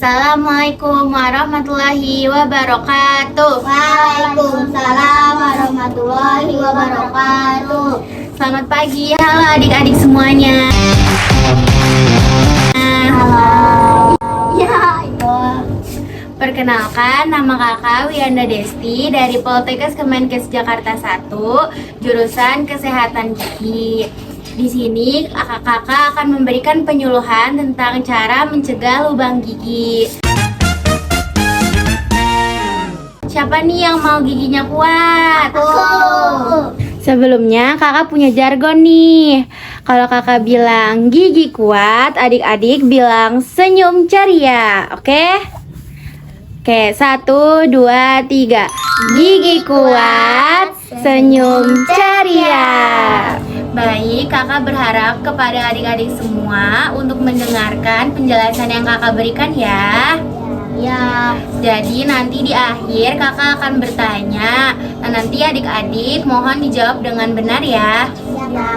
Assalamualaikum warahmatullahi wabarakatuh. Waalaikumsalam warahmatullahi wabarakatuh. Selamat pagi, halo adik-adik semuanya. Halo. Ya, perkenalkan, nama kakak Wiyanda Desti dari Poltekkes Kemenkes Jakarta 1, jurusan Kesehatan Gigi. Di sini kakak akan memberikan penyuluhan tentang cara mencegah lubang gigi. Siapa nih yang mau giginya kuat? Aku. Sebelumnya kakak punya jargon nih. Kalau kakak bilang gigi kuat, adik-adik bilang senyum ceria. Oke? Oke, 1, 2, 3. Gigi kuat, senyum ceria. Baik, kakak berharap kepada adik-adik semua untuk mendengarkan penjelasan yang kakak berikan ya. Ya. Jadi nanti di akhir kakak akan bertanya. Nah, nanti adik-adik mohon dijawab dengan benar ya. Ya.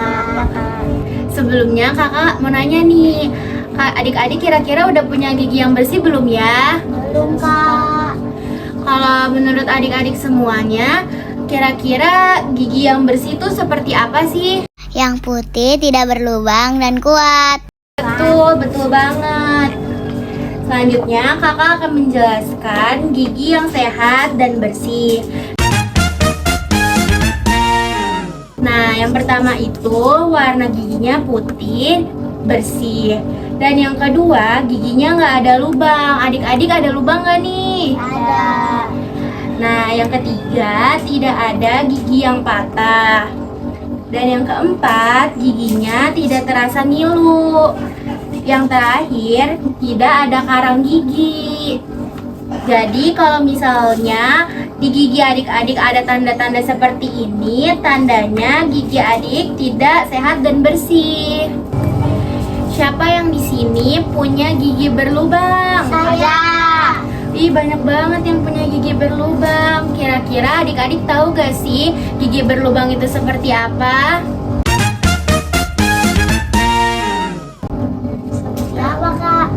Sebelumnya kakak mau nanya nih, adik-adik kira-kira udah punya gigi yang bersih belum ya? Belum, Kak. Kalau menurut adik-adik semuanya, kira-kira gigi yang bersih itu seperti apa sih? Yang putih, tidak berlubang dan kuat. Betul banget. Selanjutnya kakak akan menjelaskan gigi yang sehat dan bersih. Nah, yang pertama itu warna giginya putih, bersih. Dan yang kedua, giginya nggak ada lubang. Adik-adik ada lubang nggak nih? Ada. Nah, yang ketiga, tidak ada gigi yang patah. Dan yang keempat, giginya tidak terasa ngilu. Yang terakhir, tidak ada karang gigi. Jadi kalau misalnya di gigi adik-adik ada tanda-tanda seperti ini, tandanya gigi adik tidak sehat dan bersih. Siapa yang di sini punya gigi berlubang? Saya. Ih, banyak banget yang punya gigi berlubang. Kira-kira adik-adik tahu gak sih gigi berlubang itu seperti apa? Apa, Kak?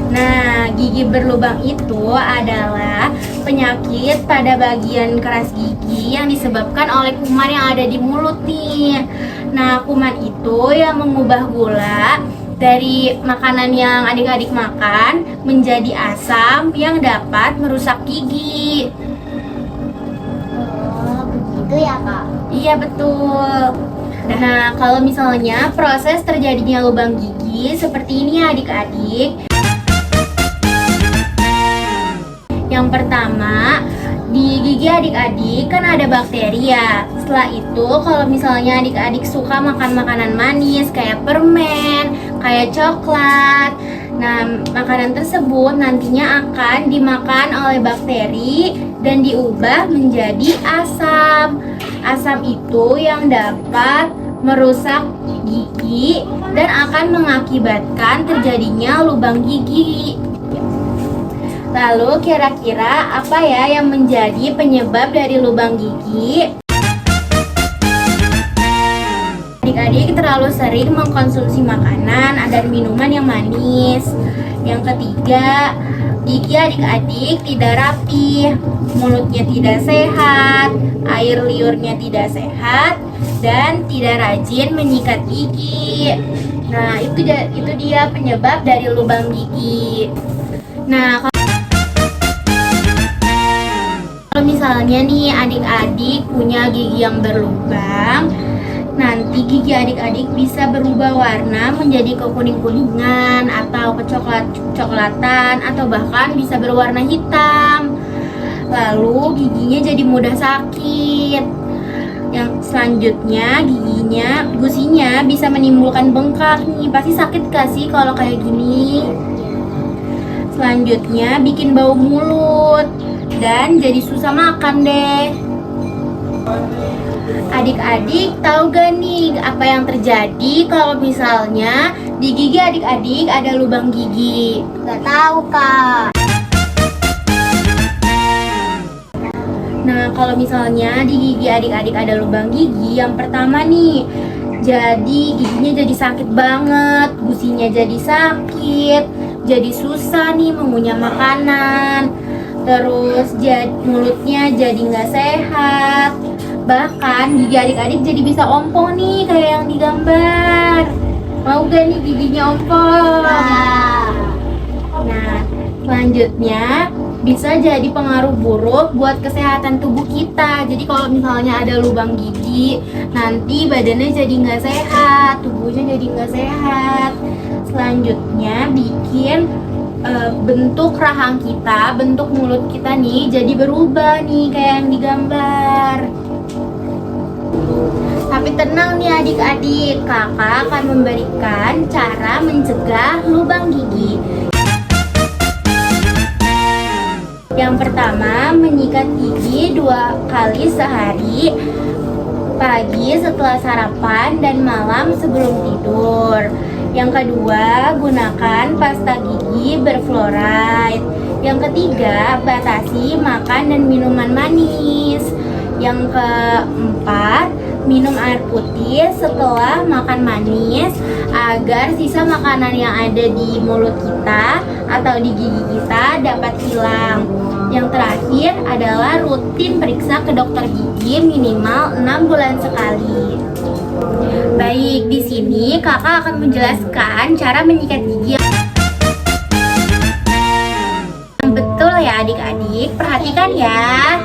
Nah, gigi berlubang itu adalah penyakit pada bagian keras gigi yang disebabkan oleh kuman yang ada di mulut nih. Nah, kuman itu yang mengubah gula dari makanan yang adik-adik makan menjadi asam yang dapat merusak gigi. Oh, begitu ya, Kak? Iya, betul. Nah, kalau misalnya proses terjadinya lubang gigi seperti ini ya adik-adik. Yang pertama, di gigi adik-adik kan ada bakteri ya. Setelah itu kalau misalnya adik-adik suka makan makanan manis kayak permen, kayak coklat, nah makanan tersebut nantinya akan dimakan oleh bakteri dan diubah menjadi asam. Asam itu yang dapat merusak gigi dan akan mengakibatkan terjadinya lubang gigi. Lalu kira-kira apa ya yang menjadi penyebab dari lubang gigi? Adik-adik terlalu sering mengkonsumsi makanan dan minuman yang manis. Yang ketiga, gigi adik-adik tidak rapi, mulutnya tidak sehat, air liurnya tidak sehat, dan tidak rajin menyikat gigi. Nah, itu dia penyebab dari lubang gigi. Nah, kalau misalnya nih adik-adik punya gigi yang berlubang, nanti gigi adik-adik bisa berubah warna menjadi kekuning-kuningan atau kecoklat-coklatan atau bahkan bisa berwarna hitam. Lalu giginya jadi mudah sakit. Yang selanjutnya gusinya bisa menimbulkan bengkak nih. Pasti sakit gak sih kalau kayak gini? Selanjutnya bikin bau mulut dan jadi susah makan deh. Adik-adik tahu gak nih apa yang terjadi kalau misalnya di gigi adik-adik ada lubang gigi? Gak tahu, Kak. Nah, kalau misalnya di gigi adik-adik ada lubang gigi, yang pertama nih, jadi giginya jadi sakit banget, gusinya jadi sakit, jadi susah nih mengunyah makanan. Terus mulutnya jadi nggak sehat. Bahkan gigi adik-adik jadi bisa ompong nih kayak yang digambar. Mau gak nih giginya ompong? Nah, selanjutnya bisa jadi pengaruh buruk buat kesehatan tubuh kita. Jadi kalau misalnya ada lubang gigi, nanti badannya jadi nggak sehat, tubuhnya jadi nggak sehat. Selanjutnya bikin bentuk rahang kita, bentuk mulut kita nih jadi berubah nih kayak yang digambar. Tapi tenang nih adik-adik, kakak akan memberikan cara mencegah lubang gigi. Yang pertama, menyikat gigi 2 kali sehari, pagi setelah sarapan dan malam sebelum tidur. Yang kedua, gunakan pasta gigi berfluoride. Yang ketiga, batasi makan dan minuman manis. Yang keempat, minum air putih setelah makan manis agar sisa makanan yang ada di mulut kita atau di gigi kita dapat hilang. Yang terakhir adalah rutin periksa ke dokter gigi minimal 6 bulan sekali. Baik, di sini kakak akan menjelaskan cara menyikat gigi yang betul ya adik-adik, perhatikan ya.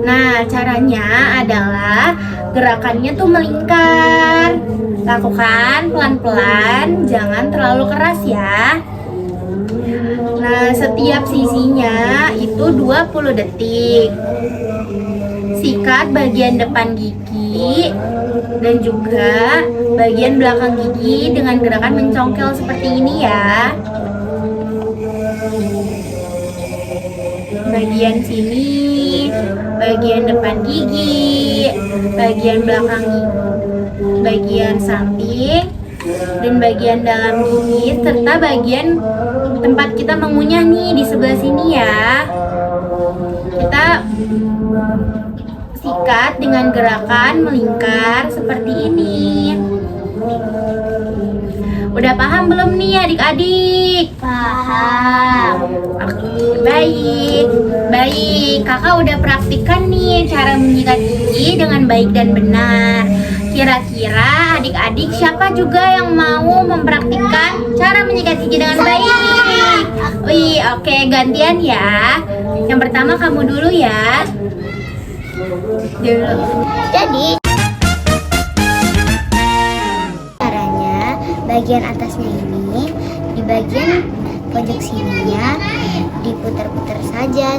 Nah, caranya adalah gerakannya tuh melingkar. Lakukan pelan-pelan, jangan terlalu keras ya. Nah, setiap sisinya itu 20 detik. Sikat bagian depan gigi dan juga bagian belakang gigi dengan gerakan mencongkel seperti ini ya. Bagian sini, bagian depan gigi, bagian belakang gigi, bagian samping, dan bagian dalam gigi, serta bagian tempat kita mengunyah nih di sebelah sini ya. Kita sikat dengan gerakan melingkar seperti ini. Udah paham belum nih adik-adik? Paham. Baik, baik. Kakak udah praktikkan nih cara menyikat gigi dengan baik dan benar. Kira-kira adik-adik siapa juga yang mau mempraktikkan cara menyikat gigi dengan baik? Wih, oke, gantian ya. Yang pertama kamu dulu ya. Jadi caranya bagian atasnya ini di bagian pojok sininya diputar-putar saja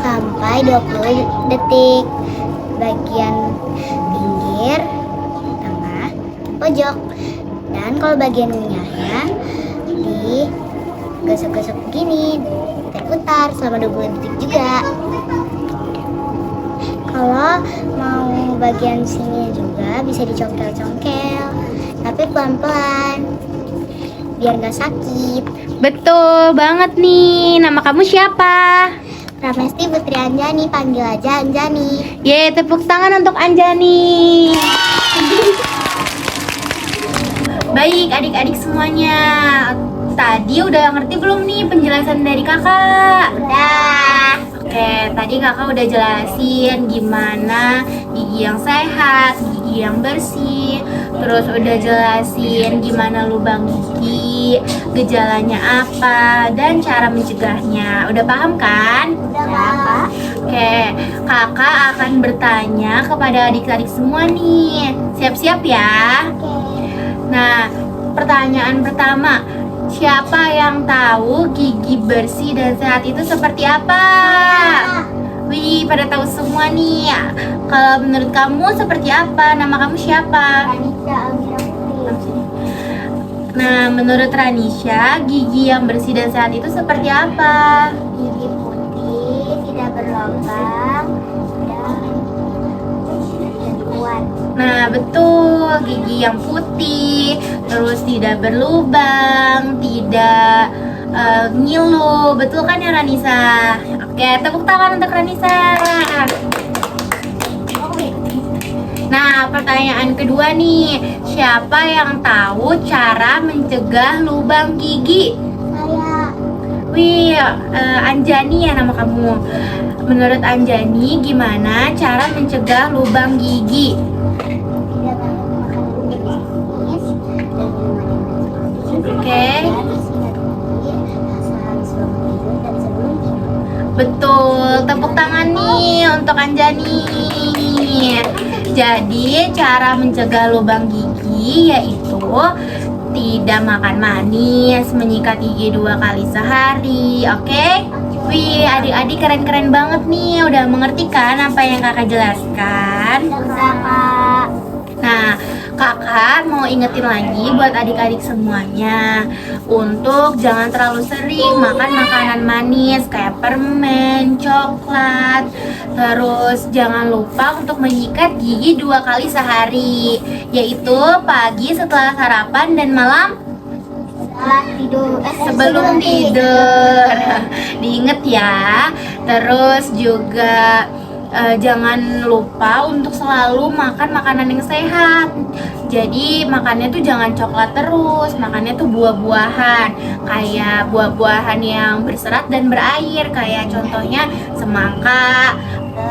sampai 20 detik. Bagian pinggir, tengah, pojok. Dan kalau bagian ngunyahnya digosok-gosok begini, putar-putar selama 20 detik juga. Kalau mau bagian sini juga bisa dicongkel-congkel, tapi pelan-pelan biar gak sakit. Betul banget nih. Nama kamu siapa? Pramesti Putri Anjani, panggil aja Anjani. Ye, tepuk tangan untuk Anjani. Baik adik-adik semuanya, tadi udah ngerti belum nih penjelasan dari kakak? Udah. Oke, tadi kakak udah jelasin gimana gigi yang sehat, gigi yang bersih. Terus udah jelasin gimana lubang gigi, gejalanya apa, dan cara mencegahnya. Udah paham kan? Udah, Kak. Oke, kakak akan bertanya kepada adik-adik semua nih. Siap-siap ya. Nah, pertanyaan pertama, siapa yang tahu gigi bersih dan sehat itu seperti apa? Wih, pada tahu semua nih. Kalau menurut kamu seperti apa? Nama kamu siapa? Ranisha Amira Putri. Nah, menurut Ranisha, gigi yang bersih dan sehat itu seperti apa? Gigi putih, tidak berlubang, dan kuat. Nah, betul, gigi yang putih, terus tidak berlubang, tidak ngilu. Betul kan ya Ranisa? Oke, tepuk tangan untuk Ranisa. Nah, pertanyaan kedua nih, siapa yang tahu cara mencegah lubang gigi? Wih, Anjani ya nama kamu. Menurut Anjani, gimana cara mencegah lubang gigi? Oke. Betul, tepuk tangan nih untuk Anjani. Jadi cara mencegah lubang gigi yaitu tidak makan manis, menyikat gigi 2 kali sehari. Oke? Wih, adik-adik keren-keren banget nih. Udah mengerti kan apa yang kakak jelaskan? Kakak. Nah, kakak mau ingetin lagi buat adik-adik semuanya untuk jangan terlalu sering makan makanan manis kayak permen, coklat. Terus jangan lupa untuk menyikat gigi 2 kali sehari, yaitu pagi setelah sarapan dan malam Setelah tidur. sebelum tidur. Diinget ya. Terus juga jangan lupa untuk selalu makan makanan yang sehat. Jadi makannya tuh jangan coklat terus, makannya tuh buah-buahan. Kayak buah-buahan yang berserat dan berair, kayak contohnya semangka,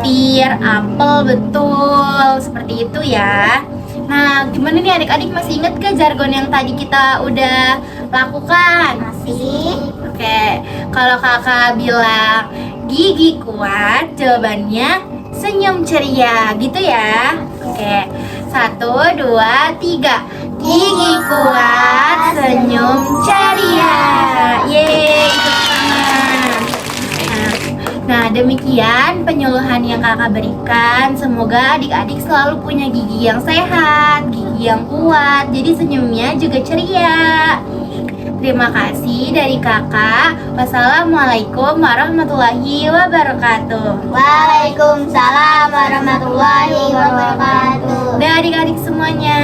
pir, apel, betul. Seperti itu ya. Nah, gimana nih adik-adik, masih inget ke jargon yang tadi kita udah lakukan? Masih. Oke, kalau kakak bilang gigi kuat, jawabannya senyum ceria, gitu ya. Oke, 1, 2, 3. Gigi kuat, senyum ceria. Yeay, tepuk tangan. Nah, demikian penyuluhan yang kakak berikan. Semoga adik-adik selalu punya gigi yang sehat, gigi yang kuat, jadi senyumnya juga ceria. Terima kasih dari kakak. Wassalamualaikum warahmatullahi wabarakatuh. Waalaikumsalam warahmatullahi wabarakatuh. Dah adik-adik semuanya.